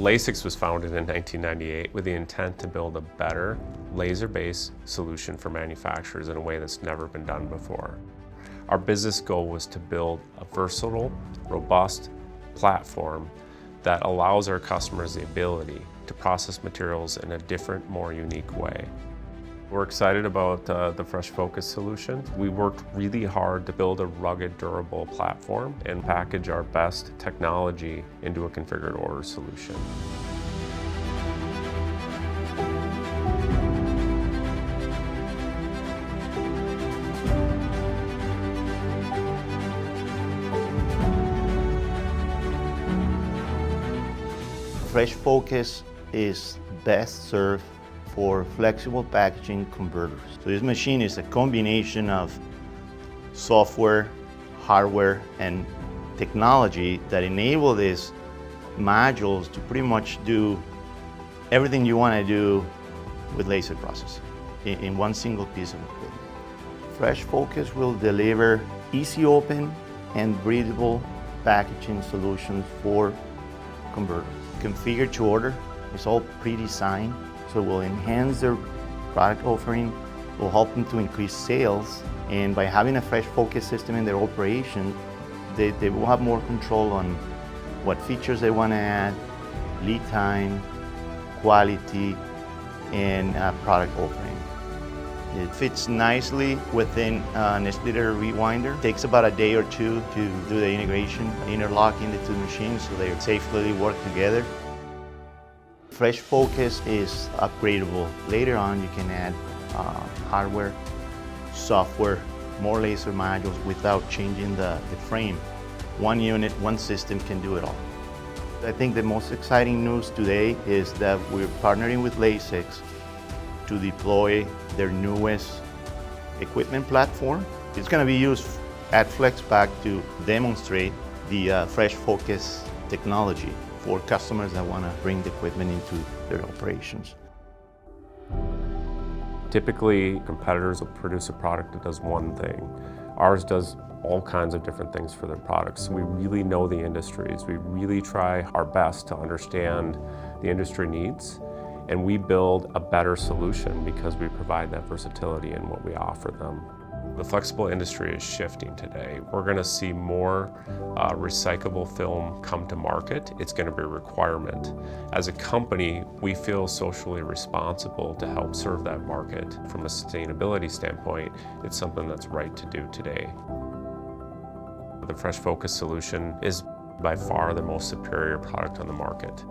LasX was founded in 1998 with the intent to build a better laser-based solution for manufacturers in a way that's never been done before. Our business goal was to build a versatile, robust platform that allows our customers the ability to process materials in a different, more unique way. We're excited about the FreshFocus solution. We worked really hard to build a rugged, durable platform and package our best technology into a configured order solution. FreshFocus is best served for flexible packaging converters. So this machine is a combination of software, hardware, and technology that enable these modules to pretty much do everything you want to do with laser processing in one single piece of equipment. FreshFocus will deliver easy open and breathable packaging solutions for converters. Configured to order, it's all pre-designed, so it will enhance their product offering, will help them to increase sales, and by having a FreshFocus system in their operation, they will have more control on what features they want to add, lead time, quality, and product offering. It fits nicely within an Slitter rewinder. It takes about a day or two to do the integration, interlocking the two machines so they safely work together. FreshFocus is upgradable. Later on, you can add hardware, software, more laser modules without changing the frame. One unit, one system can do it all. I think the most exciting news today is that we're partnering with LasX to deploy their newest equipment platform. It's going to be used at FlexPak to demonstrate the FreshFocus technology for customers that want to bring the equipment into their operations. Typically, competitors will produce a product that does one thing. Ours does all kinds of different things for their products. We really know the industries. We really try our best to understand the industry needs, and we build a better solution because we provide that versatility in what we offer them. The flexible industry is shifting today. We're going to see more recyclable film come to market. It's going to be a requirement. As a company, we feel socially responsible to help serve that market. From a sustainability standpoint, it's something that's right to do today. The FreshFocus solution is by far the most superior product on the market.